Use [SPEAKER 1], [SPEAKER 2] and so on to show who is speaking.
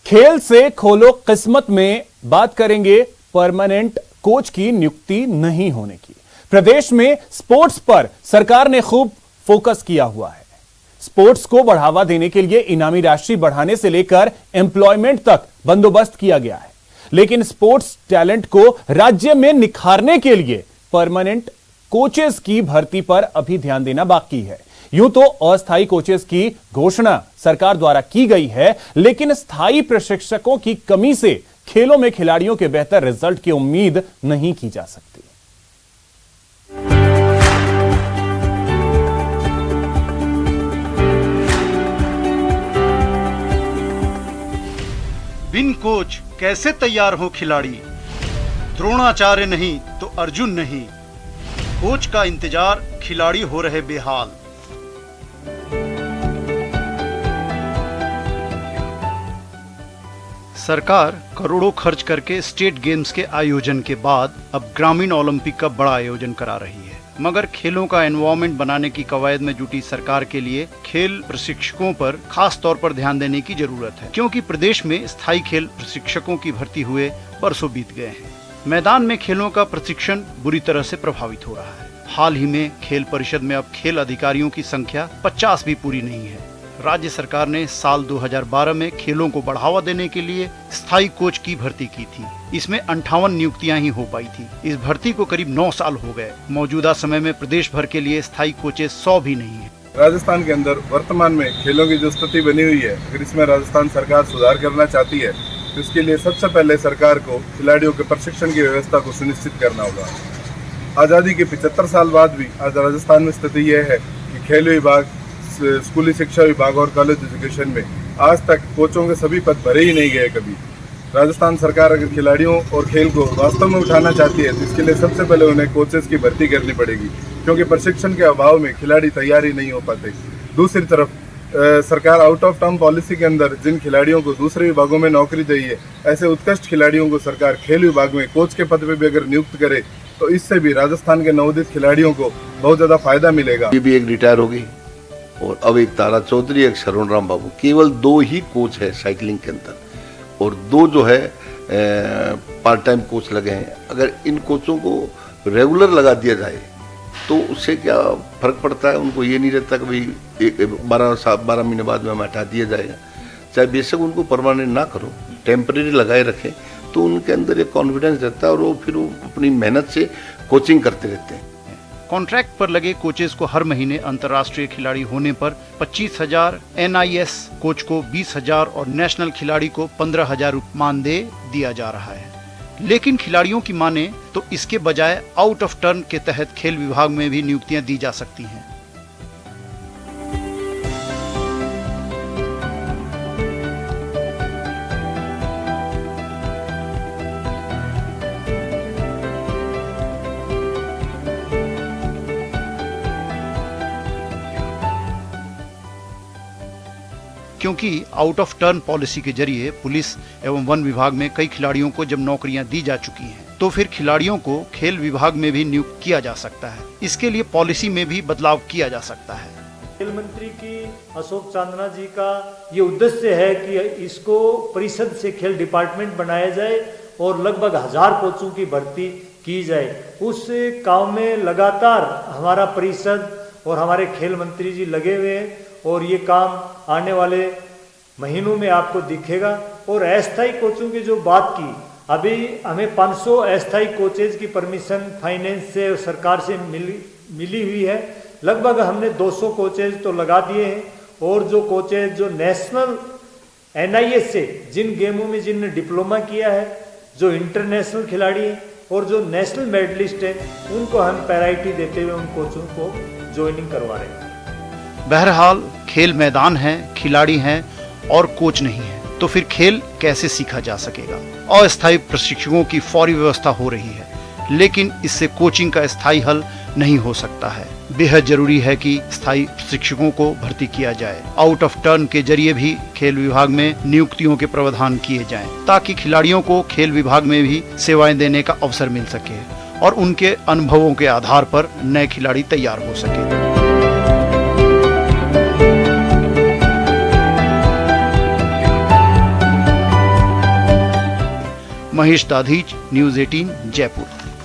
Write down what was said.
[SPEAKER 1] खेल से खोलो किस्मत में बात करेंगे परमानेंट कोच की नियुक्ति नहीं होने की। प्रदेश में स्पोर्ट्स पर सरकार ने खूब फोकस किया हुआ है। स्पोर्ट्स को बढ़ावा देने के लिए इनामी राशि बढ़ाने से लेकर एम्प्लॉयमेंट तक बंदोबस्त किया गया है, लेकिन स्पोर्ट्स टैलेंट को राज्य में निखारने के लिए परमानेंट कोचेस की भर्ती पर अभी ध्यान देना बाकी है। यूं तो अस्थायी कोचेस की घोषणा सरकार द्वारा की गई है, लेकिन स्थायी प्रशिक्षकों की कमी से खेलों में खिलाड़ियों के बेहतर रिजल्ट की उम्मीद नहीं की जा सकती।
[SPEAKER 2] बिन कोच कैसे तैयार हो खिलाड़ी? द्रोणाचार्य नहीं तो अर्जुन नहीं, कोच का इंतजार खिलाड़ी हो रहे बेहाल। सरकार करोड़ों खर्च करके स्टेट गेम्स के आयोजन के बाद अब ग्रामीण ओलंपिक का बड़ा आयोजन करा रही है, मगर खेलों का एनवायरमेंट बनाने की कवायद में जुटी सरकार के लिए खेल प्रशिक्षकों पर खास तौर पर ध्यान देने की जरूरत है, क्योंकि प्रदेश में स्थायी खेल प्रशिक्षकों की भर्ती हुए बरसों बीत गए हैं। मैदान में खेलों का प्रशिक्षण बुरी तरह से प्रभावित हो रहा है। हाल ही में खेल परिषद में अब खेल अधिकारियों की संख्या 50 भी पूरी नहीं है। राज्य सरकार ने साल 2012 में खेलों को बढ़ावा देने के लिए स्थायी कोच की भर्ती की थी। इसमें 58 नियुक्तियां ही हो पाई थी। इस भर्ती को करीब 9 साल हो गए। मौजूदा समय में प्रदेश भर के लिए स्थायी कोचेस 100 भी नहीं है।
[SPEAKER 3] राजस्थान के अंदर वर्तमान में खेलों की जो स्थिति बनी हुई है, अगर इसमें राजस्थान सरकार सुधार करना चाहती है तो इसके लिए सबसे पहले सरकार को खिलाड़ियों के प्रशिक्षण की व्यवस्था को सुनिश्चित करना होगा। आज़ादी के 75 साल बाद भी आज राजस्थान में स्थिति यह है कि खेल विभाग, स्कूली शिक्षा विभाग और कॉलेज एजुकेशन में आज तक कोचों के सभी पद भरे ही नहीं गए कभी। राजस्थान सरकार अगर खिलाड़ियों और खेल को वास्तव में उठाना चाहती है तो इसके लिए सबसे पहले उन्हें कोचेस की भर्ती करनी पड़ेगी, क्योंकि प्रशिक्षण के अभाव में खिलाड़ी तैयार ही नहीं हो पाते। दूसरी तरफ सरकार आउट ऑफ टाउन पॉलिसी के अंदर जिन खिलाड़ियों को दूसरे विभागों में नौकरी दी है, ऐसे उत्कृष्ट खिलाड़ियों को सरकार खेल विभाग में कोच के पद पर भी अगर नियुक्त करे तो इससे भी राजस्थान के नवोदित खिलाड़ियों को बहुत ज्यादा फायदा मिलेगा।
[SPEAKER 4] ये भी एक रिटायर होगी और अब एक तारा चौधरी, एक शरण राम बाबू, केवल 2 ही कोच है साइकिलिंग के अंदर और 2 जो है पार्ट टाइम कोच लगे हैं। अगर इन कोचों को रेगुलर लगा दिया जाए तो उससे क्या फर्क पड़ता है? उनको ये नहीं रहता कि भाई 12 महीने बाद में हटा दिया जाएगा। चाहे बेशक उनको परमानेंट ना करो, टेम्परेरी लगाए रखें तो उनके अंदर एक कॉन्फिडेंस रहता है और वो फिर वो अपनी मेहनत से कोचिंग करते रहते हैं।
[SPEAKER 2] कॉन्ट्रैक्ट पर लगे कोचेस को हर महीने अंतर्राष्ट्रीय खिलाड़ी होने पर 25,000, NIS कोच को 20,000 और नेशनल खिलाड़ी को 15,000 मानदेय दिया जा रहा है। लेकिन खिलाड़ियों की माने तो इसके बजाय आउट ऑफ टर्न के तहत खेल विभाग में भी नियुक्तियां दी जा सकती हैं। क्योंकि आउट ऑफ टर्न पॉलिसी के जरिए पुलिस एवं वन विभाग में कई खिलाड़ियों को जब नौकरियां दी जा चुकी हैं, तो फिर खिलाड़ियों को खेल विभाग में भी नियुक्त किया जा सकता है। इसके लिए पॉलिसी में भी बदलाव किया जा सकता है।
[SPEAKER 5] खेल मंत्री की अशोक चांदना जी का ये उद्देश्य है कि इसको परिषद से खेल डिपार्टमेंट बनाया जाए और लगभग 1000 कोचों की भर्ती की जाए। उस काम में लगातार हमारा परिषद और हमारे खेल मंत्री जी लगे हुए हैं और ये काम आने वाले महीनों में आपको दिखेगा। और अस्थायी कोचों की जो बात की, अभी हमें 500 अस्थायी कोचेज की परमिशन फाइनेंस से और सरकार से मिली हुई है। लगभग हमने 200 कोचेज तो लगा दिए हैं और जो कोचेज जो नेशनल NIS से जिन गेमों में जिनने डिप्लोमा किया है, जो इंटरनेशनल खिलाड़ी हैं और जो नेशनल मेडलिस्ट हैं, उनको हम प्रायोरिटी देते हुए उन कोचों को ज्वाइनिंग करवा रहे हैं।
[SPEAKER 2] बहरहाल खेल मैदान है, खिलाड़ी हैं और कोच नहीं है, तो फिर खेल कैसे सीखा जा सकेगा? अस्थायी प्रशिक्षकों की फौरी व्यवस्था हो रही है, लेकिन इससे कोचिंग का स्थायी हल नहीं हो सकता है। बेहद जरूरी है कि स्थायी प्रशिक्षकों को भर्ती किया जाए। आउट ऑफ टर्न के जरिए भी खेल विभाग में नियुक्तियों के प्रावधान किए जाएं, ताकि खिलाड़ियों को खेल विभाग में भी सेवाएं देने का अवसर मिल सके और उनके अनुभवों के आधार पर नए खिलाड़ी तैयार हो सके। महेश दाधीच, न्यूज 18 जयपुर।